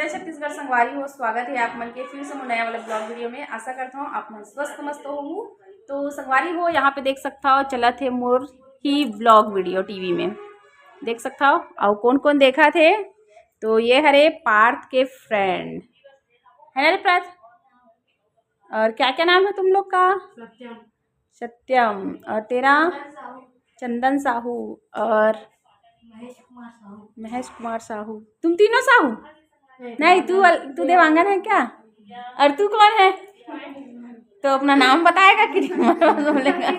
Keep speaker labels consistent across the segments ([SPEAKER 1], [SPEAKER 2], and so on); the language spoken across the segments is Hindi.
[SPEAKER 1] जय छत्तीसगढ़ संगवारी हो। स्वागत है आप मन के फिर से नया वाला ब्लॉग वीडियो में। आशा करता हूँ आप मन स्वस्थ मस्त हो। तो संगवारी हो यहाँ पे देख सकता हो चला थे मोर ही ब्लॉग वीडियो टीवी में देख सकता हो। और कौन कौन देखा थे तो ये हरे पार्थ के फ्रेंड है ना रे पार्थ। और क्या क्या नाम है तुम लोग का? सत्यम। और तेरा? चंदन साहू। और महेश कुमार साहू। तुम तीनों साहू? नहीं, तू देवांगन है क्या? और तू कौन है? तो अपना नाम बताएगा कि बोलेगा?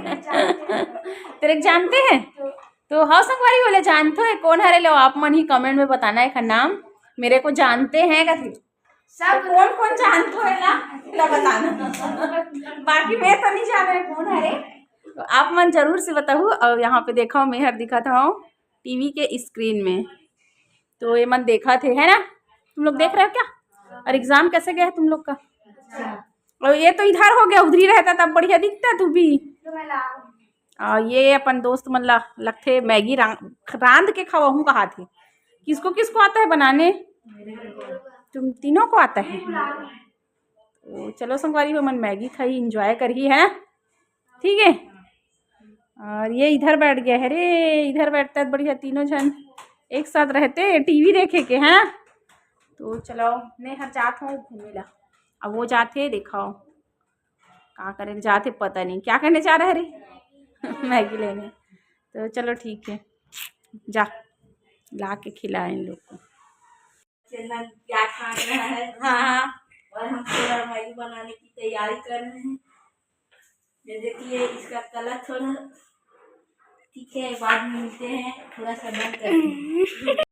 [SPEAKER 1] तेरे जानते हैं तो हाँ संगवारी बोले जानते हो कौन हरे लो आप मन ही कमेंट में बताना है नाम मेरे को जानते हैं का सब कौन कौन जानते हो ना बताना। बाकी मैं तो नहीं जान रहे कौन हरे तो आप मन जरूर से बताओ। और यहाँ पे देखा हूँ मेहर दिखा था टीवी के स्क्रीन में तो ये मन देखा थे है ना। तुम लोग देख रहे हो क्या? और एग्जाम कैसे गया तुम लोग का? और ये तो इधर हो गया उधर ही रहता तब बढ़िया दिखता तू भी। ये अपन दोस्त मन लगते मैगी रांध के खवाऊँ कहा थे। किसको किसको आता है बनाने? तुम तीनों को आता है तो चलो संगवारी हो मन मैगी खाई इंजॉय करी है ठीक है। और ये इधर बैठ गया है रे। इधर बैठता है बढ़िया तीनों जन एक साथ रहते टीवी देखे के हैं। तो चलो मैं हर जात हूँ घूमे ला। अब वो जाते दिखाओ क्या करे जाते पता नहीं क्या करने जा रहे रे मैगी लेने। तो चलो ठीक है जा ला के खिलाए इन लोग को।
[SPEAKER 2] क्या खा रहा है?
[SPEAKER 1] हाँ
[SPEAKER 2] और हम थोड़ा मैगी बनाने की तैयारी कर रहे हैं। ये देखिए इसका कलर थोड़ा ठीक है बाद में मिलते हैं थोड़ा सा बंद करके।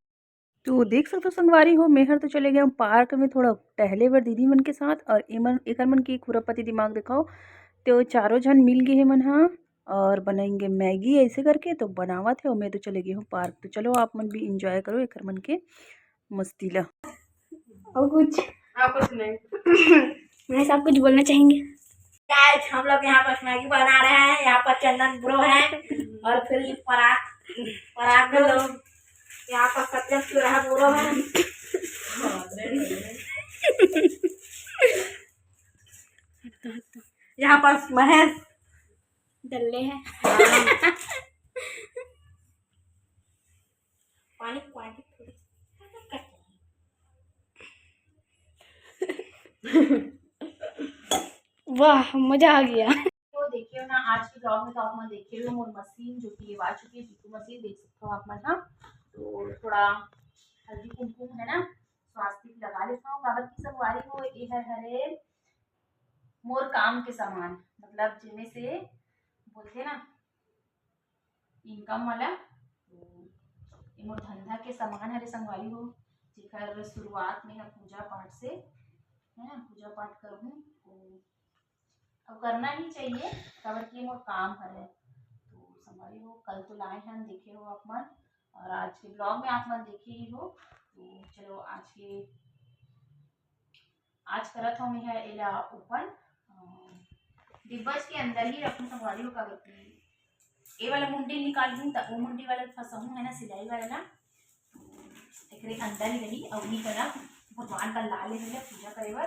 [SPEAKER 1] तो देख सकते हो संगवारी हो मेहर तो चले गए पार्क में थोड़ा टहले बर दीदी मन के साथ। और एमन एक मन की खुरपति दिमाग दिखाओ तो चारों जन मिल गए हैं मन हाँ और बनाएंगे मैगी ऐसे करके तो बनावा थे और मैं तो चले गई हूँ पार्क। तो चलो आप मन भी इंजॉय करो एक मन के मस्ती ला।
[SPEAKER 2] और कुछ
[SPEAKER 1] नहीं
[SPEAKER 2] मैं सब कुछ बोलना चाहेंगे। गाइस हम लोग यहाँ पर मैगी बना रहे हैं। यहाँ पर चंदन ब्रो है और फिर ये पराग लोग यहाँ पर सत्यम चुराहा ब्रो है। यहाँ पर महेश डल्ले हैं। पानी वाह मजा आ गया।
[SPEAKER 1] तो देखिए ना आज के ब्लॉग में तो आप मन देखे हुए मोर मशीन जो कि आ चुकी है जीतू मशीन देख सकते हो आप मन हाँ। तो थोड़ा हल्दी कुमकुम है ना स्वास्थ्य लगा लेता हूँ कागज की संगवारी हो ये है हरे मोर काम के सामान मतलब जिनमें से बोलते ना इनकम वाला तो मोर धंधा के सामान हरे संगवारी हो जेकर शुरुआत में है पूजा पाठ से है ना। पूजा पाठ करूँ अब करना ही चाहिए काबर की मोर काम है। तो संगवारी हो कल तो लाए हैं देखे हो आप मन और आज के ब्लॉग में आप मन देखे ही हो। तो चलो आज करत हूँ मैं एला ओपन डिब्बज के अंदर ही रखूँ संगवारी हो काबर की ये वाला मुंडी निकाल दूँ तब वो मुंडी वाला फंसाऊँ है ना सिलाई वाला ना एक अंदर ही रही और नहीं करा भगवान का लाल है पूजा करे बर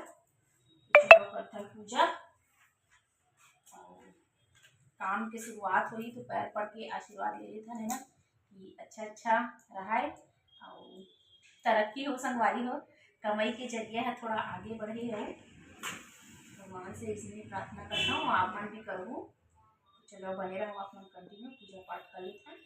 [SPEAKER 1] करथल पूजा काम की शुरुआत हुई तो पैर पड़ के आशीर्वाद ले लेते है ना कि अच्छा रहा और तरक्की हो संगवारी हो कमाई के जरिए है थोड़ा आगे बढ़े हो भगवान से इसलिए प्रार्थना करता हूँ आप मन भी करूँ। चलो बने रहो आप मन कंटिन्यू पूजा पाठ कर लेते हैं।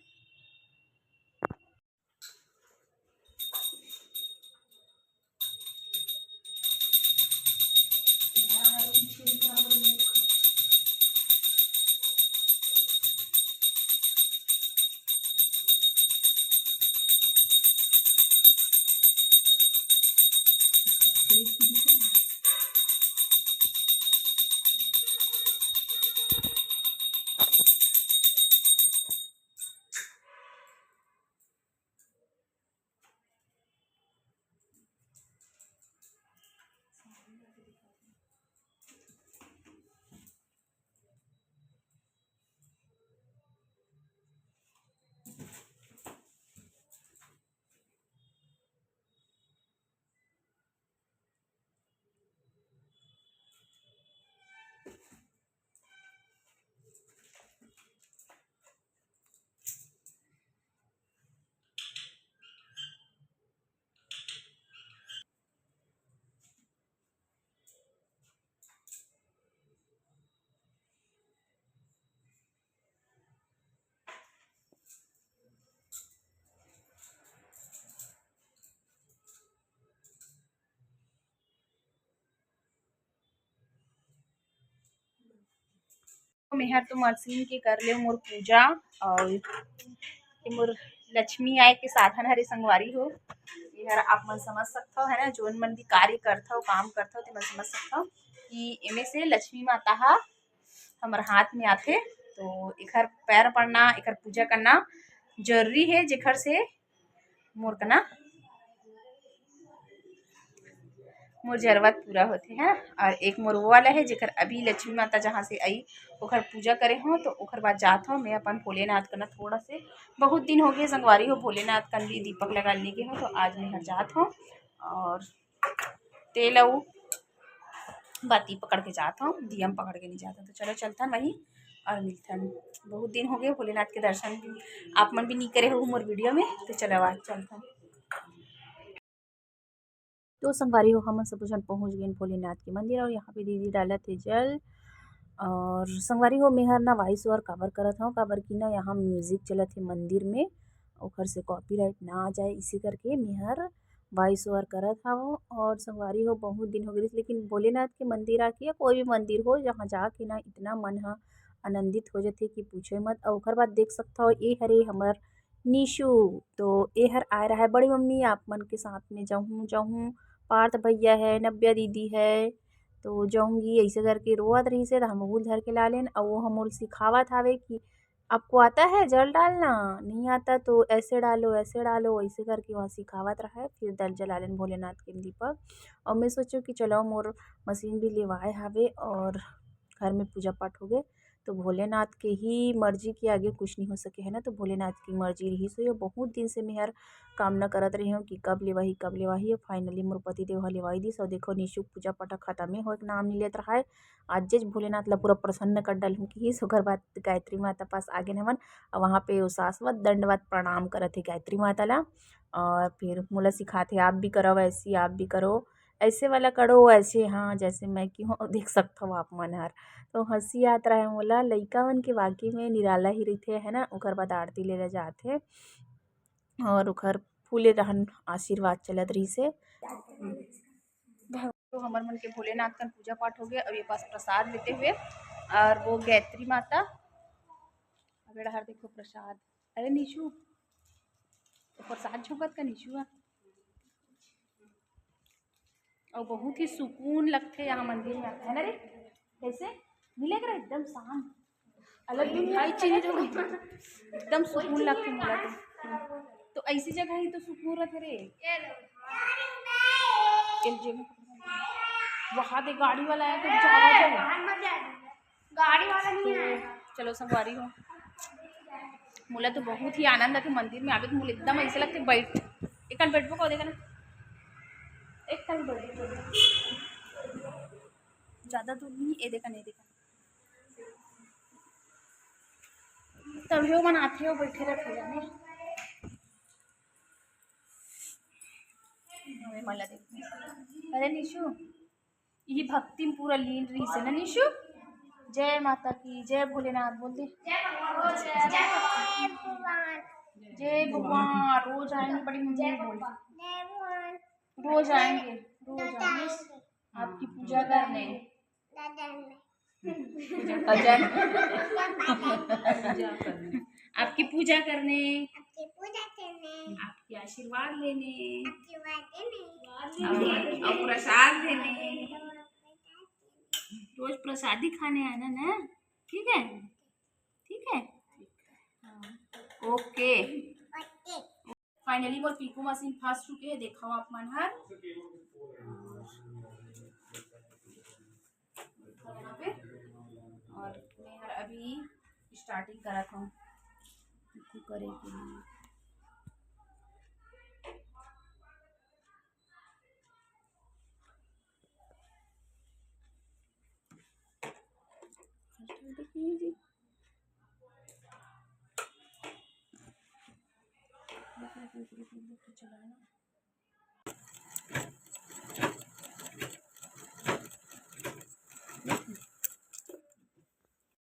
[SPEAKER 1] मेहर तो मशीन के कर ले मोर पूजा और ये मोर लक्ष्मी आए के साधन हरे संगवारी हो। ये आप मन समझ सकते हो है ना, जोन मन भी कार्य करता हो काम करता हो तो मैं समझ सकता हूँ कि इनमें से लक्ष्मी माता हा हमारे हाथ में आते। तो एकर पैर पड़ना, एकर पूजा करना जरूरी है, जेखर से मोर कना मोर जरूरत पूरा होते हैं। और एक मोर वो वाला है जेकर अभी लक्ष्मी माता जहाँ से आई ओकर पूजा करे हो, तो ओकर बाद जात हो मैं अपन भोलेनाथ कना थोड़ा से बहुत दिन हो गए संगवारी हो भोलेनाथ कन भी दीपक लगा ले के हो, तो आज मैं हर जात हो और तेल और बाती पकड़ के जाता हूँ, दियम पकड़ के नहीं जाता। तो चलो चलता वहीं और मिलता। बहुत दिन हो गए भोलेनाथ के दर्शन भी आप मन भी नहीं करे हो मोर वीडियो में, तो चलो आज चलता। तो संगवारी हो हम सब जन पहुँच गए भोलेनाथ के मंदिर और यहाँ पे दीदी डाला थे जल। और संगवारी हो मेहर ना वॉइस ओवर कवर करत हूँ, काबर की ना यहाँ म्यूजिक चलत है मंदिर में, ओखर से कॉपीराइट ना आ जाए इसी करके मेहर वॉइस ओवर करत हूँ। और संगवारी हो बहुत दिन हो गए, लेकिन भोलेनाथ के मंदिर आके या कोई भी मंदिर हो जहाँ जाके ना इतना मन हा आनंदित हो जाते कि पूछे मत। और ओकर बाद देख सकता हो ये हरे हमर निशु, तो ये हर आ रहा है बड़ी मम्मी आप मन के साथ में जाऊँ जाऊँ। पार्थ भैया है, नव्या दीदी है, तो जाऊँगी ऐसे करके रोवत रही से, तो हम वो धर के ला लेन और वो हम सिखावत हावे कि आपको आता है जल डालना, नहीं आता तो ऐसे डालो ऐसे करके वहाँ सिखावत रहा है। फिर दल जला लेन भोलेनाथ के दीपक। और मैं सोचूँ कि चलो मोर मशीन भी लेवाए हावे और घर में पूजा पाठ हो गए, तो भोलेनाथ के ही मर्जी के आगे कुछ नहीं हो सके है ना। तो भोलेनाथ की मर्जी रही सो ये बहुत दिन से मैं हर कामना करत रही हूँ कि कब लेवाही। फाइनली मोर पति देव लेवाई दी। सो देखो निशुक पूजा पाठ खत्म हो नाम नहीं लेत रहा है। आज जे भोलेनाथ ला पूरा प्रसन्न कर डाल हूँ कि सुगर बात गायत्री माता पास आगे नमन और वहाँ पे सासवत दंडवत प्रणाम करत है गायत्री माता ला। और फिर मोला सिखाते आप भी करो ऐसी, आप भी करो ऐसे वाला करो ऐसे, हाँ जैसे मैं की हूँ देख सकता हूँ आप मन हर। तो हंसी आत रहा है मोला, लइका मन के वाकई में निराला ही रहिथे है ना। ओकर बाद आरती ले जाते और ओकर फूले रहन आशीर्वाद चलत रही से। तो हमार मन के भोलेनाथ का पूजा पाठ हो गया। अब ये पास प्रसाद लेते हुए और वो गायत्री माता अगर हर देखो प्रसाद, अरे निशु तो प्रसाद झोंकत का निशु और बहुत ही सुकून लगते यहाँ मंदिर में है ना रे, कैसे मिलेगा एकदम शांत अलग दुनिया चीज एकदम सुकून लगते मोला तो ऐसी जगह ही तो सुकून रहते रे। वहाँ दे गाड़ी वाला है तो गाड़ी वाला नहीं है। चलो संगवारी हो मोला तो बहुत ही आनंद आते मंदिर में आवे, तो मोला एकदम ऐसे लगते बैठ एक बैठबो को देखा ना एक कल बैठ ज़्यादा दूर नहीं, ये देखा नहीं देखा तभी वो मन आते हो बैठे रहते जाने मला देख। अरे निशु ये भक्ति में पूरा लीन रही से ना निशु। जय माता की, जय भोलेनाथ बोलते जय भगवान। रोज आएंगे बड़ी मम्मी बोल, रोज आएंगे आपकी पूजा करने भजन आपकी पूजा करने आपके आशीर्वाद लेने और प्रसाद लेने, रोज प्रसादी खाने आना ना, ठीक है ठीक है ओके। फाइनली वो पीको मशीन फंस चुके हैं, देखा आप मन हर यहाँ पे। और मैं हर अभी स्टार्टिंग करा था पीको करे के लिए।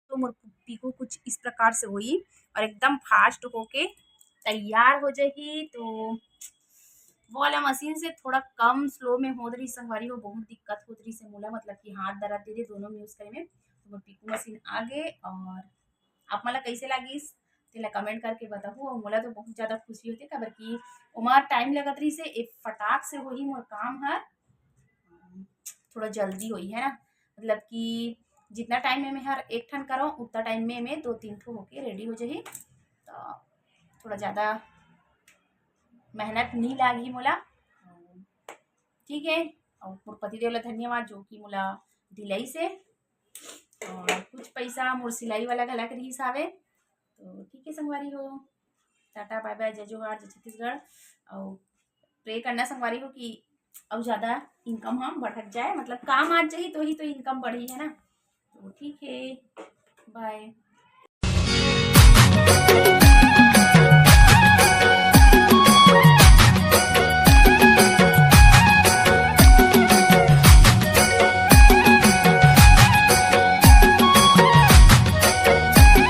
[SPEAKER 1] तो मोर पीको कुछ इस प्रकार से हुई और एकदम फास्ट होके तैयार हो जाएगी। तो वो वाला मशीन से थोड़ा कम स्लो में हो रही संगवारी हो, बहुत दिक्कत हो रही से मोला, मतलब कि हाथ दर्द दे दोनों में यूज़ करे में। तो मोर पिकू मशीन आ गए। और आप मला कैसे लागिस तेला कमेंट करके बताहू। और मोला तो बहुत ज़्यादा खुशी होती काबर कि ओमा टाइम लगत रही से एक फटाक से होही मोर काम हर थोड़ा जल्दी होई है ना। मतलब कि जितना टाइम में मैं हर एक ठन करो उतना टाइम में मैं 2-3 ठो होके रेडी हो जाही। तो थोड़ा ज़्यादा मेहनत नहीं लागी मोला, ठीक है। और मोर पतिदेव ला धन्यवाद जो कि मोला दिलाई से। और कुछ पैसा मोर सिलाई वाला घलक रहीस हावे। तो ठीक है संगवारी हो, टाटा बाय बाय, जय जोहार, जय छत्तीसगढ़। और प्रे करना संगवारी हो कि और ज़्यादा इनकम हम बढ़त जाए, मतलब काम आज जाही तो ही तो इनकम बढ़ी है ना। तो ठीक है, बाय।